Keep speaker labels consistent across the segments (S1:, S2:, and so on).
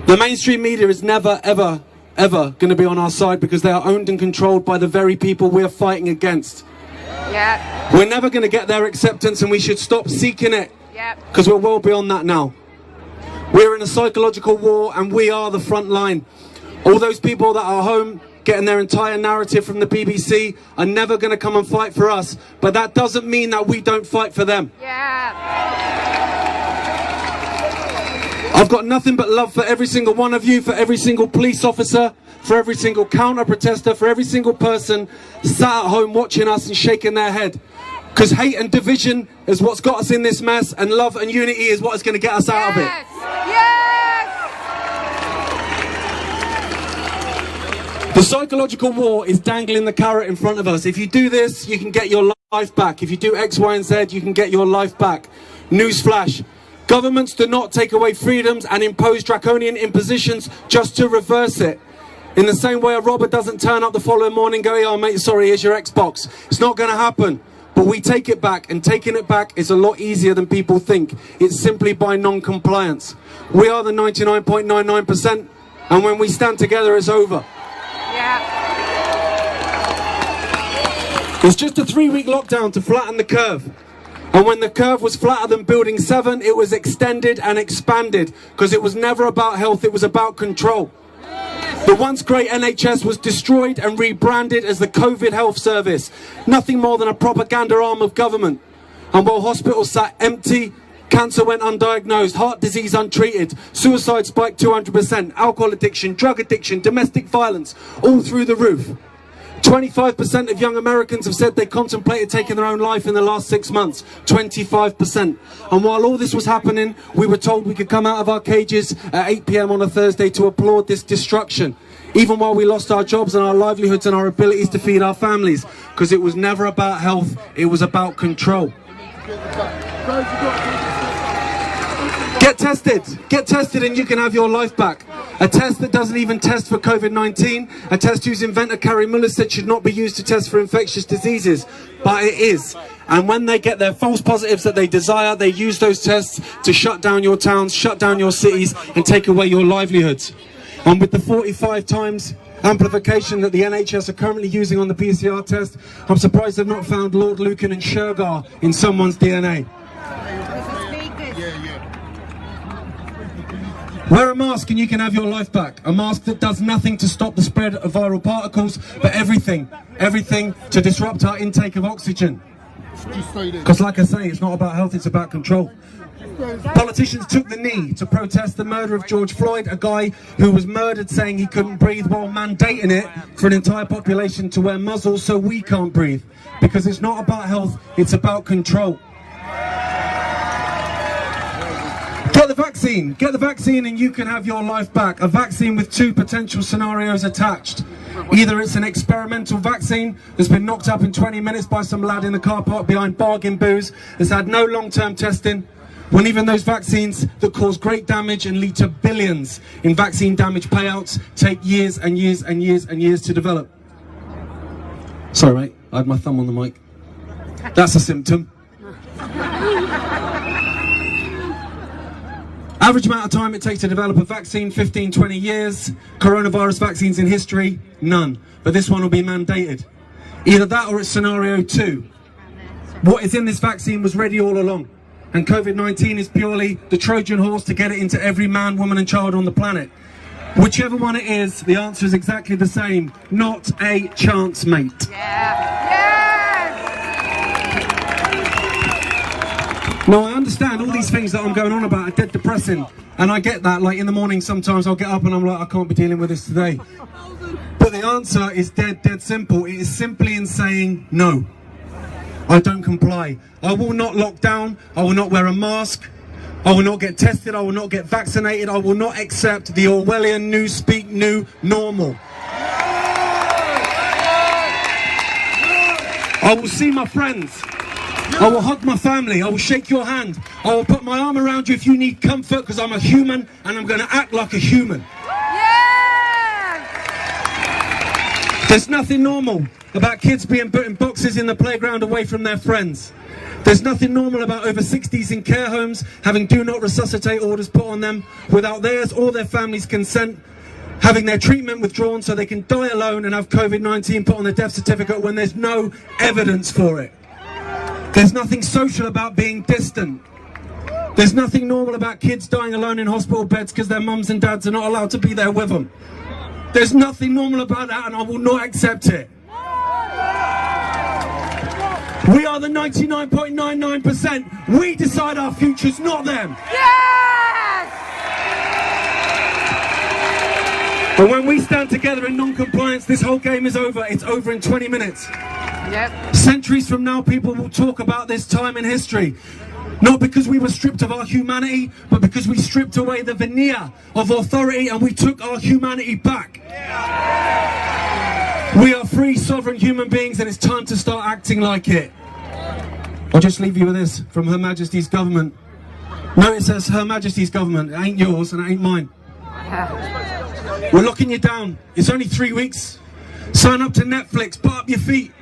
S1: The mainstream media is never, ever, ever going to be on our side because they are owned and controlled by the very people we are fighting against.
S2: Yeah.
S1: We're never going to get their acceptance, and we should stop seeking it, because we're well beyond that now. We're in a psychological war, and we are the front line. All those people that are home getting their entire narrative from the BBC are never going to come and fight for us, but that doesn't mean that we don't fight for them.
S2: Yeah.
S1: I've got nothing but love for every single one of you, for every single police officer, for every single counter-protester, for every single person sat at home watching us and shaking their head. Because hate and division is what's got us in this mess, and love and unity is what is going to get us out of it.
S2: Yes!
S1: The psychological war is dangling the carrot in front of us. If you do this, you can get your life back. If you do X, Y, and Z, you can get your life back. Newsflash. Governments do not take away freedoms and impose draconian impositions just to reverse it. In the same way a robber doesn't turn up the following morning and go, "Oh mate, sorry, here's your Xbox." It's not going to happen. But we take it back, and taking it back is a lot easier than people think. It's simply by non-compliance. We are the 99.99%, and when we stand together, it's over.
S2: Yeah.
S1: It's just a 3-week lockdown to flatten the curve. And when the curve was flatter than Building 7, it was extended and expanded, because it was never about health, it was about control. The once great NHS was destroyed and rebranded as the COVID Health Service, nothing more than a propaganda arm of government. And while hospitals sat empty, cancer went undiagnosed, heart disease untreated, suicide spiked 200%, alcohol addiction, drug addiction, domestic violence, all through the roof. 25% of young Americans have said they contemplated taking their own life in the last 6 months. 25%. And while all this was happening, we were told we could come out of our cages at 8 PM on a Thursday to applaud this destruction. Even while we lost our jobs and our livelihoods and our abilities to feed our families. Because it was never about health, it was about control. Get tested and you can have your life back. A test that doesn't even test for COVID-19, a test whose inventor Carrie Muller said should not be used to test for infectious diseases, but it is. And when they get their false positives that they desire, they use those tests to shut down your towns, shut down your cities, and take away your livelihoods. And with the 45 times amplification that the NHS are currently using on the PCR test, I'm surprised they've not found Lord Lucan and Shergar in someone's DNA. Wear a mask and you can have your life back. A mask that does nothing to stop the spread of viral particles, but everything to disrupt our intake of oxygen. Because like I say, it's not about health, it's about control. Politicians took the knee to protest the murder of George Floyd, a guy who was murdered saying he couldn't breathe, while mandating it for an entire population to wear muzzles so we can't breathe. Because it's not about health, it's about control. Get the vaccine and you can have your life back. A vaccine with 2 potential scenarios attached. Either it's an experimental vaccine that's been knocked up in 20 minutes by some lad in the car park behind bargain booze, that's had no long-term testing, when even those vaccines that cause great damage and lead to billions in vaccine damage payouts take years and years and years and years to develop. Sorry mate, I had my thumb on the mic. That's a symptom. Average amount of time it takes to develop a vaccine, 15-20 years. Coronavirus vaccines in history, none. But this one will be mandated. Either that or it's scenario 2. What is in this vaccine was ready all along. And COVID-19 is purely the Trojan horse to get it into every man, woman and child on the planet. Whichever one it is, the answer is exactly the same. Not a chance, mate. Now, I understand all these things that I'm going on about are dead depressing, and I get that. Like in the morning sometimes I'll get up and I'm like, I can't be dealing with this today. But the answer is dead simple. It is simply in saying no. I don't comply. I will not lock down. I will not wear a mask. I will not get tested. I will not get vaccinated. I will not accept the Orwellian newspeak new normal. I will see my friends. I will hug my family, I will shake your hand, I will put my arm around you if you need comfort, because I'm a human and I'm going to act like a human.
S2: Yeah!
S1: There's nothing normal about kids being put in boxes in the playground away from their friends. There's nothing normal about over 60s in care homes having do not resuscitate orders put on them without theirs or their family's consent, having their treatment withdrawn so they can die alone and have COVID-19 put on their death certificate when there's no evidence for it. There's nothing social about being distant. There's nothing normal about kids dying alone in hospital beds because their mums and dads are not allowed to be there with them. There's nothing normal about that, and I will not accept it. We are the 99.99%. We decide our futures, not them.
S2: Yes!
S1: And when we stand together in non-compliance, this whole game is over. It's over in 20 minutes.
S2: Yep.
S1: Centuries from now, people will talk about this time in history. Not because we were stripped of our humanity, but because we stripped away the veneer of authority and we took our humanity back. We are free, sovereign human beings, and it's time to start acting like it. I'll just leave you with this from Her Majesty's government. No, it says Her Majesty's government. It ain't yours and it ain't mine. We're locking you down. It's only 3 weeks. Sign up to Netflix, put up your feet.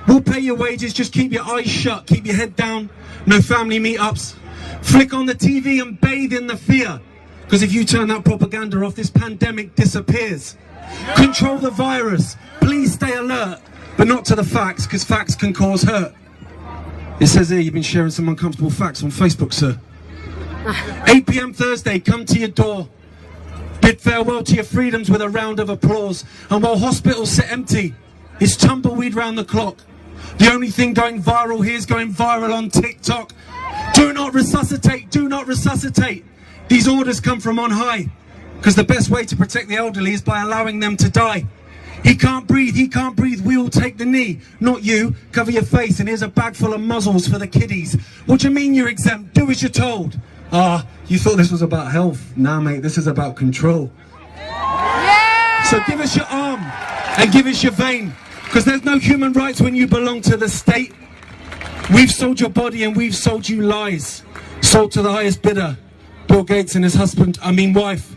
S1: We'll pay your wages, just keep your eyes shut, keep your head down, no family meetups. Flick on the TV and bathe in the fear. Because if you turn that propaganda off, this pandemic disappears. Control the virus. Please stay alert, but not to the facts, because facts can cause hurt. It says here you've been sharing some uncomfortable facts on Facebook, sir. 8 p.m. Thursday, come to your door. Bid farewell to your freedoms with a round of applause. And while hospitals sit empty, it's tumbleweed round the clock. The only thing going viral here is going viral on TikTok. Do not resuscitate, do not resuscitate. These orders come from on high, because the best way to protect the elderly is by allowing them to die. He can't breathe, we all take the knee. Not you, cover your face and here's a bag full of muzzles for the kiddies. What do you mean you're exempt? Do as you're told. You thought this was about health. Nah mate, this is about control.
S2: Yeah!
S1: So give us your arm and give us your vein, because there's no human rights when you belong to the state. We've sold your body and we've sold you lies. Sold to the highest bidder, Bill Gates and his wife.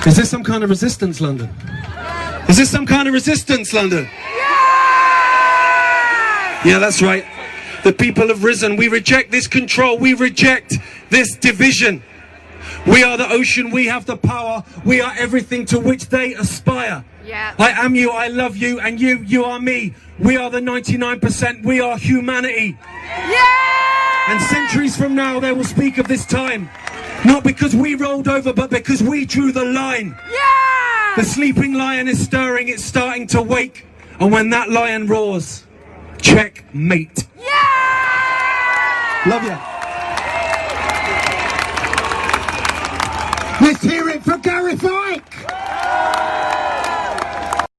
S1: Is this some kind of resistance, London? Is this some kind of resistance, London? Yeah, that's right. The people have risen. We reject this control. We reject this division. We are the ocean. We have the power. We are everything to which they aspire.
S2: Yeah.
S1: I am you, I love you, and you are me. We are the 99%. We are humanity.
S2: Yeah!
S1: And centuries from now, they will speak of this time. Not because we rolled over, but because we drew the line.
S2: Yeah!
S1: The sleeping lion is stirring, it's starting to wake. And when that lion roars, checkmate.
S2: Yeah!
S1: Love ya.
S3: Let's hear it for Gareth Ike!